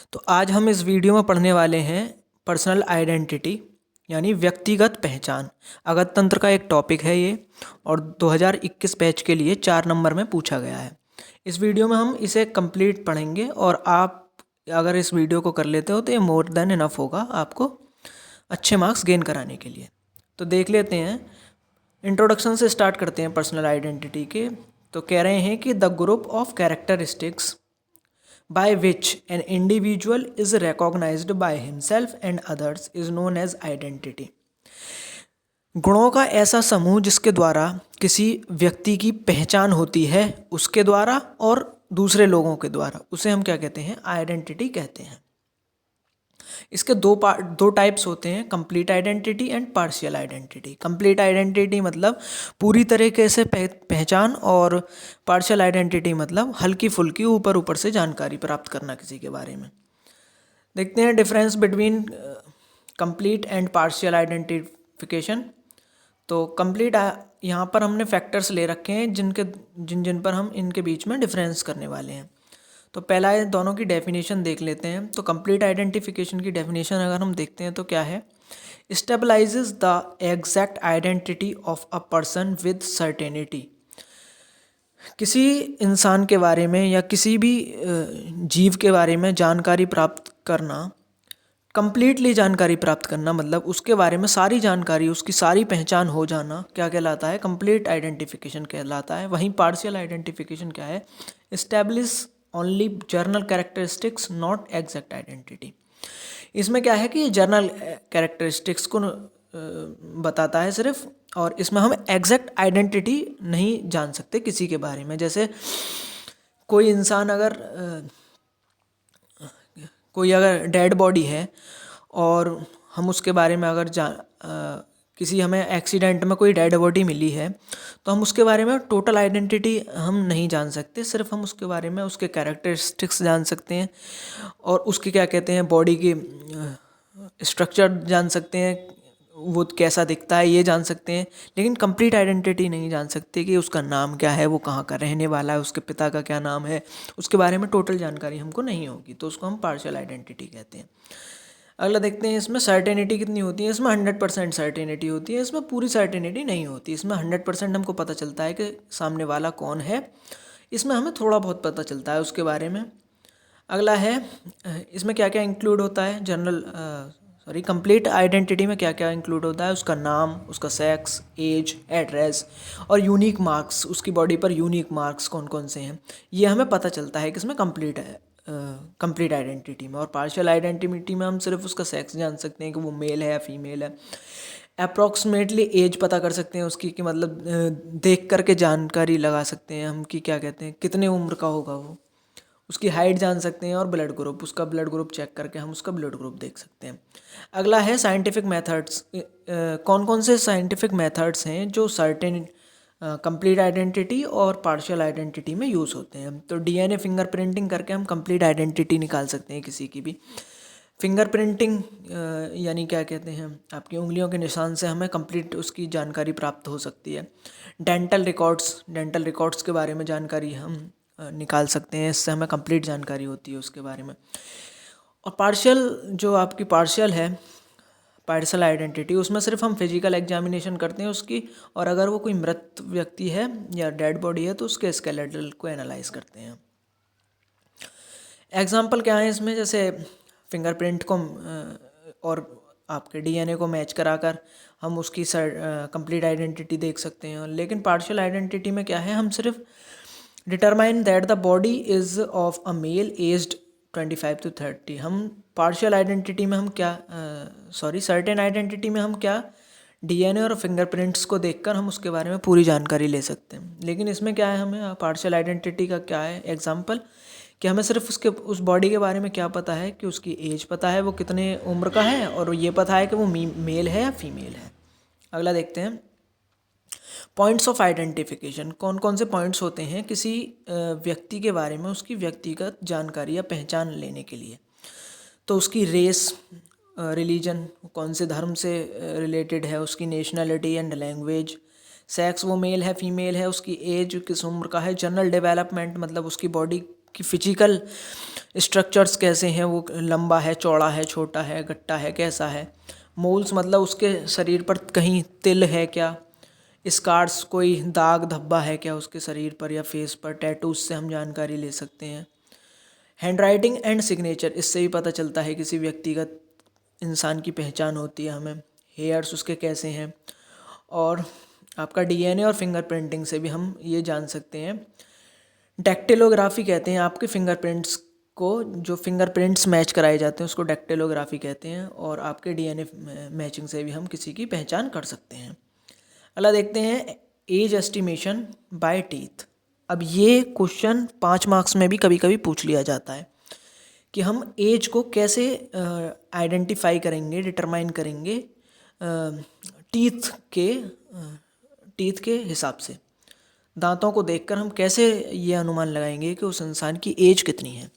तो आज हम इस वीडियो में पढ़ने वाले हैं पर्सनल आइडेंटिटी यानी व्यक्तिगत पहचान। अगत तंत्र का एक टॉपिक है ये और 2021 बैच के लिए 4 नंबर में पूछा गया है। इस वीडियो में हम इसे कंप्लीट पढ़ेंगे और आप अगर इस वीडियो को कर लेते हो तो ये मोर देन इनफ होगा आपको अच्छे मार्क्स गेन कराने के लिए। तो देख लेते हैं, इंट्रोडक्शन से स्टार्ट करते हैं पर्सनल आइडेंटिटी के। तो कह रहे हैं कि the group of characteristics by which an individual is recognized by himself and others is known as identity। गुणों का ऐसा समूह जिसके द्वारा किसी व्यक्ति की पहचान होती है उसके द्वारा और दूसरे लोगों के द्वारा, उसे हम क्या कहते हैं? आइडेंटिटी कहते हैं। इसके दो टाइप्स होते हैं, complete identity and partial identity. Complete identity मतलब पूरी तरीके से पहचान और पार्शियल आइडेंटिटी मतलब हल्की फुल्की ऊपर ऊपर से जानकारी प्राप्त करना किसी के बारे में। देखते हैं difference between complete and partial identification. तो कंप्लीट यहाँ पर हमने फैक्टर्स ले रखे हैं जिन पर हम इनके बीच में डिफरेंस करने वाले हैं। तो पहला है, दोनों की डेफिनेशन देख लेते हैं। तो कंप्लीट आइडेंटिफिकेशन की डेफिनेशन अगर हम देखते हैं तो क्या है? Stabilises the exact identity of a person with certainty. किसी इंसान के बारे में या किसी भी जीव के बारे में जानकारी प्राप्त करना, कंप्लीटली जानकारी प्राप्त करना मतलब उसके बारे में सारी जानकारी, उसकी सारी पहचान हो जाना क्या कहलाता है? कंप्लीट आइडेंटिफिकेशन कहलाता है। वहीं पार्शियल आइडेंटिफिकेशन क्या है? Establish only journal characteristics not exact identity. इसमें क्या है कि ये जर्नल कैरेक्टरिस्टिक्स को बताता है सिर्फ, और इसमें हम एग्जैक्ट आइडेंटिटी नहीं जान सकते किसी के बारे में। जैसे कोई इंसान कोई अगर डेड बॉडी है और हम उसके बारे में अगर किसी हमें एक्सीडेंट में कोई डेड बॉडी मिली है तो हम उसके बारे में टोटल आइडेंटिटी हम नहीं जान सकते, सिर्फ हम उसके बारे में उसके कैरेक्टरिस्टिक्स जान सकते हैं और उसकी क्या कहते हैं बॉडी की स्ट्रक्चर जान सकते हैं, वो कैसा दिखता है ये जान सकते हैं, लेकिन कंप्लीट आइडेंटिटी नहीं जान सकते कि उसका नाम क्या है, वो कहाँ का रहने वाला है, उसके पिता का क्या नाम है, उसके बारे में टोटल जानकारी हमको नहीं होगी, तो उसको हम पार्शियल आइडेंटिटी कहते हैं। अगला देखते हैं, इसमें सर्टेनिटी कितनी होती है? इसमें 100% सर्टेनिटी होती है, इसमें पूरी सर्टेनिटी नहीं होती। इसमें 100% हमको पता चलता है कि सामने वाला कौन है, इसमें हमें थोड़ा बहुत पता चलता है उसके बारे में। अगला है, इसमें क्या क्या इंक्लूड होता है? कंप्लीट आइडेंटिटी में क्या क्या इंक्लूड होता है? उसका नाम, उसका सेक्स, एज, एड्रेस और यूनिक मार्क्स, उसकी बॉडी पर यूनिक मार्क्स कौन कौन से हैं, ये हमें पता चलता है कि इसमें कंप्लीट आइडेंटिटी में। और पार्शियल आइडेंटिटी में हम सिर्फ उसका सेक्स जान सकते हैं कि वो मेल है या फीमेल है। अप्रॉक्सीमेटली एज पता कर सकते हैं उसकी, कि मतलब देख करके जानकारी लगा सकते हैं हम कि क्या कहते हैं कितने उम्र का होगा वो। उसकी हाइट जान सकते हैं और ब्लड ग्रुप, उसका ब्लड ग्रुप चेक करके हम उसका ब्लड ग्रुप देख सकते हैं। अगला है साइंटिफिक मेथड्स। कौन कौन से साइंटिफिक मेथड्स हैं जो सर्टेन कंप्लीट आइडेंटिटी और पार्शियल आइडेंटिटी में यूज़ होते हैं? तो डीएनए फिंगरप्रिंटिंग करके हम कंप्लीट आइडेंटिटी निकाल सकते हैं किसी की भी। फिंगरप्रिंटिंग यानी क्या कहते हैं, आपकी उंगलियों के निशान से हमें कंप्लीट उसकी जानकारी प्राप्त हो सकती है। डेंटल रिकॉर्ड्स के बारे में जानकारी हम निकाल सकते हैं, इससे हमें कंप्लीट जानकारी होती है उसके बारे में। और पार्शियल है पार्शियल आइडेंटिटी, उसमें सिर्फ हम फिजिकल एग्जामिनेशन करते हैं उसकी, और अगर वो कोई मृत व्यक्ति है या डेड बॉडी है तो उसके स्केलेटल को एनालाइज करते हैं। एग्जाम्पल क्या है इसमें? जैसे फिंगरप्रिंट को और आपके डीएनए को मैच कराकर हम उसकी कंप्लीट आइडेंटिटी देख सकते हैं। लेकिन पार्शियल आइडेंटिटी में क्या है, हम सिर्फ determine that the body is of a male aged 25 to 30। हम पार्शियल आइडेंटिटी में हम क्या सर्टेन आइडेंटिटी में हम क्या डीएनए और फिंगरप्रिंट्स को देखकर हम उसके बारे में पूरी जानकारी ले सकते हैं। लेकिन इसमें क्या है, हमें पार्शियल आइडेंटिटी का क्या है एग्जांपल, कि हमें सिर्फ उस बॉडी के बारे में क्या पता है कि उसकी एज पता है, वो कितने उम्र का है, और ये पता है कि वो मेल है या फीमेल है। अगला देखते हैं, पॉइंट्स ऑफ आइडेंटिफिकेशन। कौन कौन से पॉइंट्स होते हैं किसी व्यक्ति के बारे में उसकी व्यक्तिगत जानकारी या पहचान लेने के लिए? तो उसकी रेस, रिलीजन, कौन से धर्म से रिलेटेड है, उसकी नेशनलिटी एंड लैंग्वेज, सेक्स, वो मेल है फीमेल है, उसकी एज किस उम्र का है, जनरल डेवलपमेंट मतलब उसकी बॉडी की फिजिकल स्ट्रक्चर्स कैसे हैं, वो लंबा है, चौड़ा है, छोटा है, गट्टा है, कैसा है। मोल्स मतलब उसके शरीर पर कहीं तिल है क्या। स्कार्स कोई दाग धब्बा है क्या उसके शरीर पर या फेस पर, टैटूज से हम जानकारी ले सकते हैं। हैंड राइटिंग एंड सिग्नेचर, इससे भी पता चलता है किसी व्यक्तिगत इंसान की पहचान होती है हमें। हेयर्स उसके कैसे हैं। और आपका डीएनए और फिंगरप्रिंटिंग से भी हम ये जान सकते हैं। डैक्टिलोग्राफी कहते हैं आपके फिंगरप्रिंट्स को, जो फिंगरप्रिंट्स मैच कराए जाते हैं उसको डैक्टिलोग्राफी कहते हैं। और आपके डीएनए मैचिंग से भी हम किसी की पहचान कर सकते हैं। अगला देखते हैं एज एस्टिमेशन बाय टीथ। अब ये क्वेश्चन 5 मार्क्स में भी कभी कभी पूछ लिया जाता है कि हम एज को कैसे आइडेंटिफाई करेंगे, डिटरमाइन करेंगे टीथ के हिसाब से। दांतों को देखकर हम कैसे ये अनुमान लगाएंगे कि उस इंसान की एज कितनी है।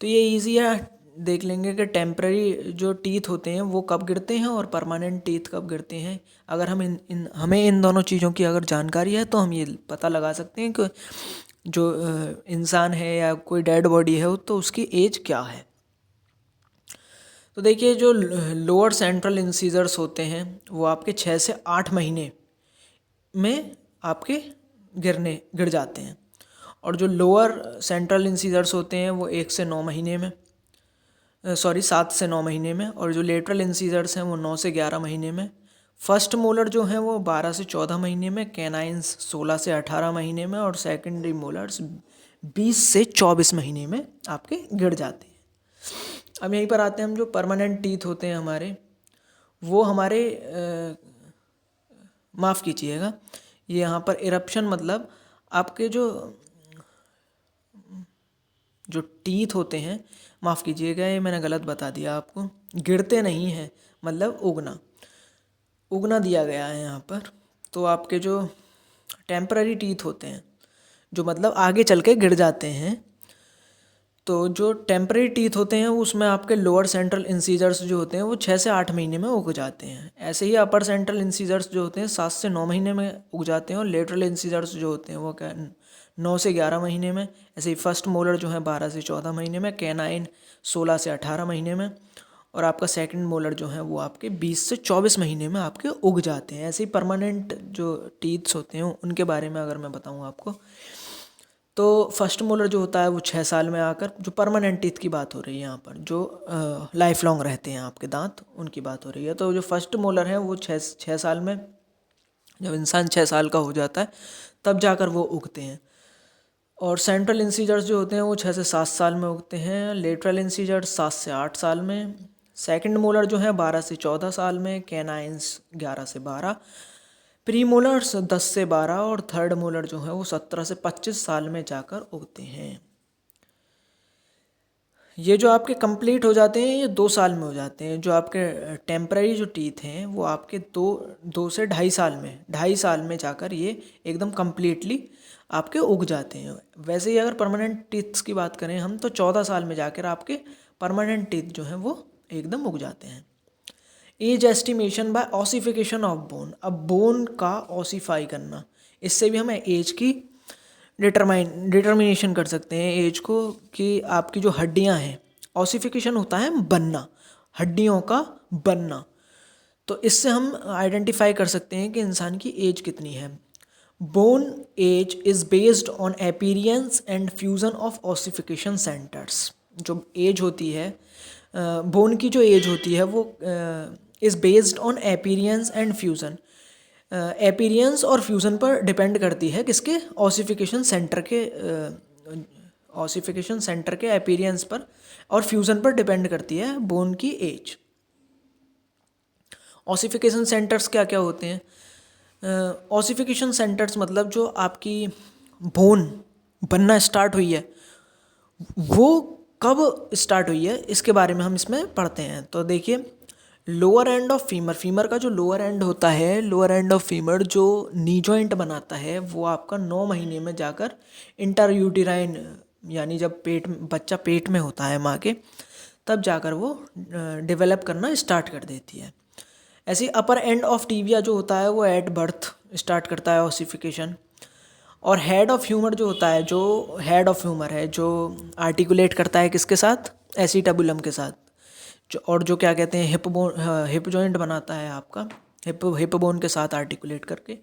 तो ये इजी है, देख लेंगे कि टेम्पररी जो टीथ होते हैं वो कब गिरते हैं और परमानेंट टीथ कब गिरते हैं। अगर हम हमें इन दोनों चीज़ों की अगर जानकारी है तो हम ये पता लगा सकते हैं कि जो इंसान है या कोई डेड बॉडी है तो उसकी एज क्या है। तो देखिए जो लोअर सेंट्रल इंसीजर्स होते हैं वो आपके 6 से 8 महीने में आपके गिर जाते हैं। और जो लोअर सेंट्रल इंसीजर्स होते हैं वो 1 से 9 महीने में 7 से 9 महीने में। और जो लेटरल इंसीजर्स हैं वो 9 से 11 महीने में। फर्स्ट मोलर जो हैं वो 12 से 14 महीने में, कैनाइंस 16 से 18 महीने में, और सेकेंडरी मोलर्स 20 से 24 महीने में आपके गिर जाते हैं। अब यहीं पर आते हैं हम, जो परमानेंट टीथ होते हैं हमारे, वो हमारे माफ़ कीजिएगा, ये यहाँ पर इरप्शन मतलब आपके जो टीथ होते हैं, माफ़ कीजिएगा ये मैंने गलत बता दिया आपको, गिरते नहीं हैं, मतलब उगना दिया गया है यहाँ पर। तो आपके जो टेम्पररी टीथ होते हैं जो मतलब आगे चल के गिर जाते हैं, तो जो टेम्पररी टीथ होते हैं उसमें आपके लोअर सेंट्रल इंसीजर्स जो होते हैं वो 6 से 8 महीने में उग जाते हैं। ऐसे ही अपर सेंट्रल इंसीजर्स जो होते हैं 7 से 9 महीने में उग जाते हैं। और लेटरल इंसीजर्स जो होते हैं वो 9 से 11 महीने में। ऐसे ही फर्स्ट मोलर जो है 12 से 14 महीने में, कैनाइन 16 से 18 महीने में, और आपका सेकंड मोलर जो है वो आपके 20 से 24 महीने में आपके उग जाते हैं। ऐसे ही परमानेंट जो टीथ्स होते हैं उनके बारे में अगर मैं बताऊँ आपको, तो फर्स्ट मोलर जो होता है वो 6 साल में आकर, जो परमानेंट टीथ की बात हो रही है यहाँ पर, जो लाइफ लॉन्ग रहते हैं आपके दांत, उनकी बात हो रही है। तो जो फर्स्ट मोलर है वो 6 साल में, जब इंसान 6 साल का हो जाता है तब जाकर वो उगते हैं। और सेंट्रल इंसीजर्स जो होते हैं वो 6 से 7 साल में उगते हैं। लेटरल इंसीजर्स 7 से 8 साल में। सेकंड मोलर जो है 12 से 14 साल में। कैनाइंस 11 से 12। प्री मोलर्स 10 से 12। और थर्ड मोलर जो है वो 17 से 25 साल में जाकर उगते हैं। ये जो आपके कंप्लीट हो जाते हैं ये 2 साल में हो जाते हैं। जो आपके टेम्पररी जो टीथ हैं वो आपके 2 से 2.5 साल में जाकर ये एकदम कम्प्लीटली आपके उग जाते हैं। वैसे ही अगर परमानेंट टीथ्स की बात करें हम, तो 14 साल में जाकर आपके परमानेंट टीथ जो हैं वो एकदम उग जाते हैं। Age estimation by ossification of bone. अब बोन का ऑसिफाई करना, इससे भी हमें एज की डिटर्मिनेशन कर सकते हैं एज को, कि आपकी जो हड्डियां हैं, ऑसिफिकेशन होता है बनना, हड्डियों का बनना। तो इससे हम आइडेंटिफाई कर सकते हैं कि इंसान की एज कितनी है। Bone age is based on appearance and fusion of ossification centres. जो एज होती है, बोन की जो एज होती है वो is based on appearance and fusion. Appearance और फ्यूज़न पर डिपेंड करती है, किसके, ऑसिफिकेशन सेंटर के अपीयरेंस पर और फ्यूज़न पर डिपेंड करती है बोन की एज। ऑसिफिकेशन सेंटर्स क्या क्या होते हैं? ऑसिफिकेशन सेंटर्स मतलब जो आपकी बोन बनना स्टार्ट हुई है वो कब स्टार्ट हुई है, इसके बारे में हम इसमें पढ़ते हैं। तो देखिए, लोअर एंड ऑफ फीमर का जो लोअर एंड होता है, लोअर एंड ऑफ फीमर जो नी जॉइंट बनाता है, वो आपका 9 महीने में जाकर इंटरयूटेराइन, यानी जब बच्चा पेट में होता है माँ के, तब जाकर वो डेवलप करना स्टार्ट कर देती है। ऐसे अपर एंड ऑफ टिबिया जो होता है वो एट बर्थ स्टार्ट करता है ऑसिफिकेशन। और हेड ऑफ ह्यूमर जो होता है, जो हेड ऑफ ह्यूमर है, जो आर्टिकुलेट करता है किसके साथ, एसीटाबुलम के साथ, जो और जो क्या कहते हैं हिप जॉइंट बनाता है आपका, हिप बोन के साथ आर्टिकुलेट करके,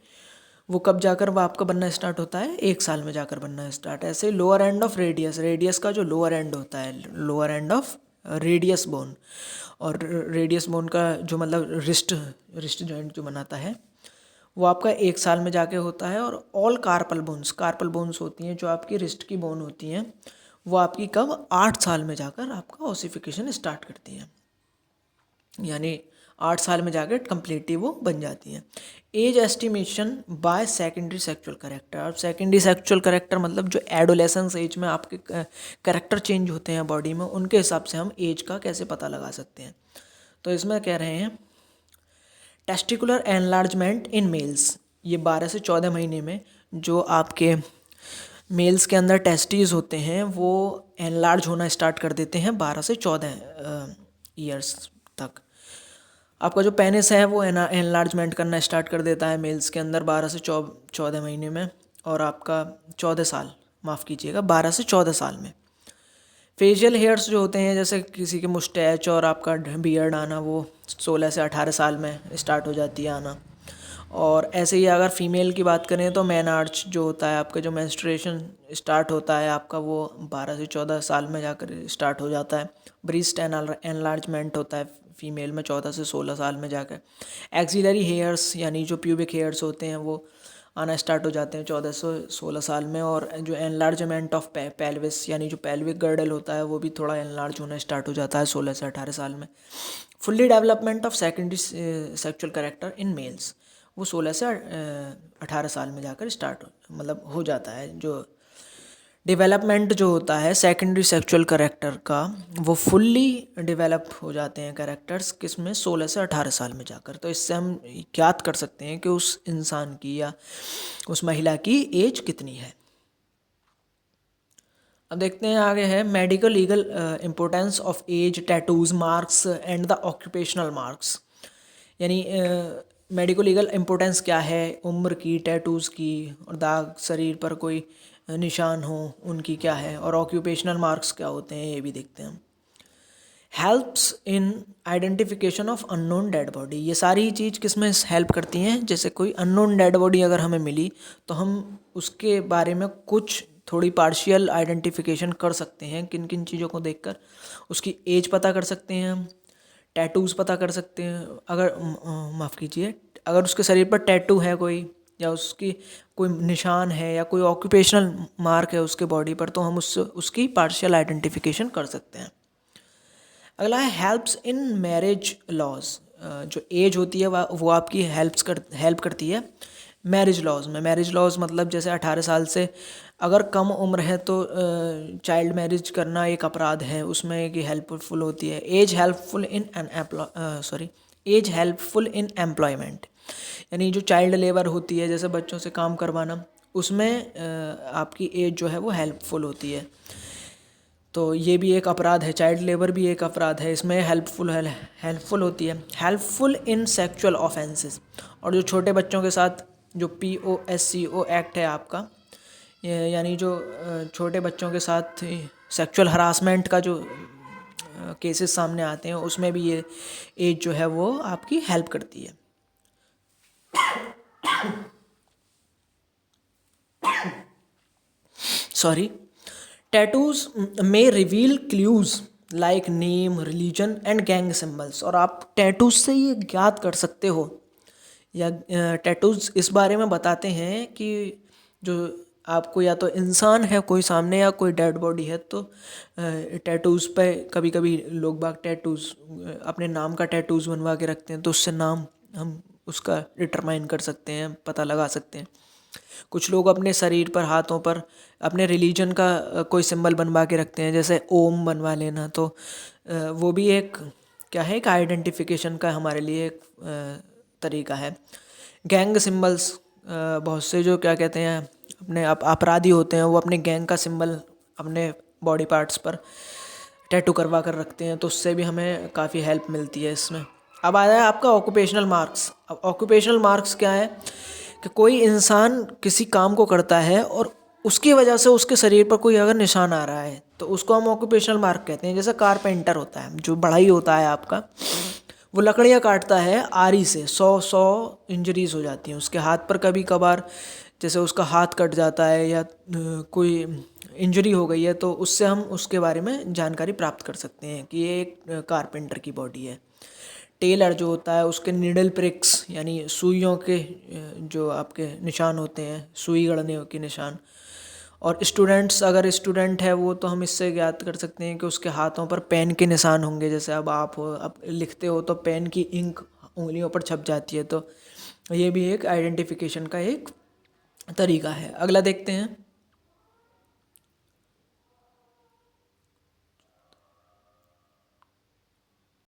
वो कब जाकर वो आपका बनना स्टार्ट होता है, 1 साल में जाकर बनना स्टार्ट। ऐसे lower end of radius, radius का जो लोअर एंड होता है, lower end of radius bone, और रेडियस बोन का जो मतलब रिस्ट जॉइंट जो बनाता है वो आपका 1 साल में जाके होता है। और ऑल कार्पल बोन्स होती हैं जो आपकी रिस्ट की बोन होती हैं, वो आपकी कब, 8 साल में जाकर आपका ओसिफिकेशन स्टार्ट करती हैं, यानी 8 साल में जाकर कम्प्लीटली वो बन जाती हैं। Age estimation by secondary sexual character. अब सेकेंडरी सेक्सुअल करेक्टर मतलब जो एडोलेसेंस एज में आपके करेक्टर चेंज होते हैं बॉडी में, उनके हिसाब से हम एज का कैसे पता लगा सकते हैं। तो इसमें कह रहे हैं टेस्टिकुलर एनलार्जमेंट इन मेल्स, ये 12 से 14 महीने में जो आपके मेल्स के अंदर टेस्टीज होते हैं वो एनलार्ज होना स्टार्ट कर देते हैं 12 से 14 ईयर्स तक। आपका जो पेनिस है वो एनलार्जमेंट करना स्टार्ट कर देता है मेल्स के अंदर 12 से 14 महीने में, और आपका 14 साल, माफ़ कीजिएगा, 12 से 14 साल में। फेशियल हेयर्स जो होते हैं, जैसे किसी के मुस्टैच और आपका बियर्ड आना, वो 16 से 18 साल में स्टार्ट हो जाती है आना। और ऐसे ही अगर फीमेल की बात करें तो मेनआर्च जो होता है आपका, जो मेंस्ट्रुएशन स्टार्ट होता है आपका, वो 12 से 14 साल में जाकर स्टार्ट हो जाता है। ब्रीस्ट एनलार्जमेंट होता है फीमेल में 14 से 16 साल में जाकर। एक्सिलरी हेयर्स यानी जो प्यूबिक हेयर्स होते हैं वो आना स्टार्ट हो जाते हैं 14 से 16 साल में। और जो एनलार्जमेंट ऑफ पेल्विस यानी जो पेल्विक गर्डल होता है वो भी थोड़ा एनलार्ज होना स्टार्ट हो जाता है 16 से 18 साल में। Fully development of secondary sexual character in males, वो 16 से 18 साल में जाकर स्टार्ट मतलब हो जाता है। जो डेवलपमेंट जो होता है सेकेंडरी सेक्सुअल कैरेक्टर का, वो फुल्ली डेवलप हो जाते हैं कैरेक्टर्स किस में, 16 से 18 साल में जाकर। तो इससे हम ज्ञात कर सकते हैं कि उस इंसान की या उस महिला की एज कितनी है। अब देखते हैं आगे है medical legal importance of age, tattoos, marks and the occupational marks. यानी मेडिकल लीगल इम्पोर्टेंस क्या है उम्र की, टैटूज़ की, और दाग शरीर पर कोई निशान हो उनकी क्या है, और ऑक्यूपेशनल मार्क्स क्या होते हैं ये भी देखते हैं। Helps in identification of unknown dead body, ये सारी चीज़ किस में हेल्प करती हैं। जैसे कोई अननोन डेड बॉडी अगर हमें मिली तो हम उसके बारे में कुछ थोड़ी पार्शियल आइडेंटिफिकेशन कर सकते हैं। किन किन चीज़ों को देखकर उसकी एज पता कर सकते हैं हम, टैटूज़ पता कर सकते हैं। अगर माफ़ कीजिए, अगर उसके शरीर पर टैटू है कोई, या उसकी कोई निशान है, या कोई ऑक्यूपेशनल मार्क है उसके बॉडी पर, तो हम उसकी पार्शियल आइडेंटिफिकेशन कर सकते हैं। अगला है हेल्प्स इन मैरिज लॉज। जो एज होती है वो आपकी हेल्प करती है मैरिज लॉज में। मैरिज लॉज मतलब जैसे 18 साल से अगर कम उम्र है तो चाइल्ड मैरिज करना एक अपराध है, उसमें एक हेल्पफुल होती है। एज हेल्पफुल इन एम्प्लॉयमेंट, यानी जो चाइल्ड लेबर होती है, जैसे बच्चों से काम करवाना, उसमें आपकी एज जो है वो हेल्पफुल होती है। तो ये भी एक अपराध है, चाइल्ड लेबर भी एक अपराध है, इसमें हेल्पफुल होती है। हेल्पफुल इन सेक्सुअल ऑफेंसेस, और जो छोटे बच्चों के साथ जो POSCO एक्ट है आपका, यानी जो छोटे बच्चों के साथ सेक्सुअल हरासमेंट का जो केसेस सामने आते हैं, उसमें भी ये एज जो है वो आपकी हेल्प करती है। सॉरी। टैटूज में reveal clues like name, religion and gang symbols, और आप टैटूज से ये ज्ञात कर सकते हो, या टैटूज इस बारे में बताते हैं कि जो आपको या तो इंसान है कोई सामने, या कोई डेड बॉडी है, तो टैटूज़ पे कभी कभी लोग बाग टैटूज़ अपने नाम का टैटूज़ बनवा के रखते हैं, तो उससे नाम हम उसका डिटरमाइन कर सकते हैं, पता लगा सकते हैं। कुछ लोग अपने शरीर पर, हाथों पर अपने रिलीजन का कोई सिंबल बनवा के रखते हैं, जैसे ओम बनवा लेना, तो वो भी एक क्या है, एक आइडेंटिफिकेशन का हमारे लिए एक तरीका है। गैंग सिंबल्स, बहुत से जो क्या कहते हैं अपने अपराधी होते हैं, वो अपने गैंग का सिंबल अपने बॉडी पार्ट्स पर टैटू करवा कर रखते हैं, तो उससे भी हमें काफ़ी हेल्प मिलती है इसमें। अब आया है आपका ऑक्यूपेशनल मार्क्स। अब ऑक्यूपेशनल मार्क्स क्या है कि कोई इंसान किसी काम को करता है और उसकी वजह से उसके शरीर पर कोई अगर निशान आ रहा है तो उसको हम ऑक्यूपेशनल मार्क कहते हैं। जैसे कारपेंटर होता है, जो बढ़ई होता है आपका, वो लकड़ियाँ काटता है आरी से, 100 इंजरीज हो जाती हैं उसके हाथ पर कभी कभार। जैसे उसका हाथ कट जाता है या कोई इंजरी हो गई है, तो उससे हम उसके बारे में जानकारी प्राप्त कर सकते हैं कि ये एक कारपेंटर की बॉडी है। टेलर जो होता है उसके निडल प्रिक्स यानी सुइयों के जो आपके निशान होते हैं, सुई गड़ने के निशान। और स्टूडेंट्स, अगर स्टूडेंट है वो, तो हम इससे ज्ञात कर सकते हैं कि उसके हाथों पर पेन के निशान होंगे। जैसे अब आप हो, अब लिखते हो तो पेन की इंक उंगलियों पर छप जाती है, तो ये भी एक आइडेंटिफिकेशन का एक तरीका है। अगला देखते हैं।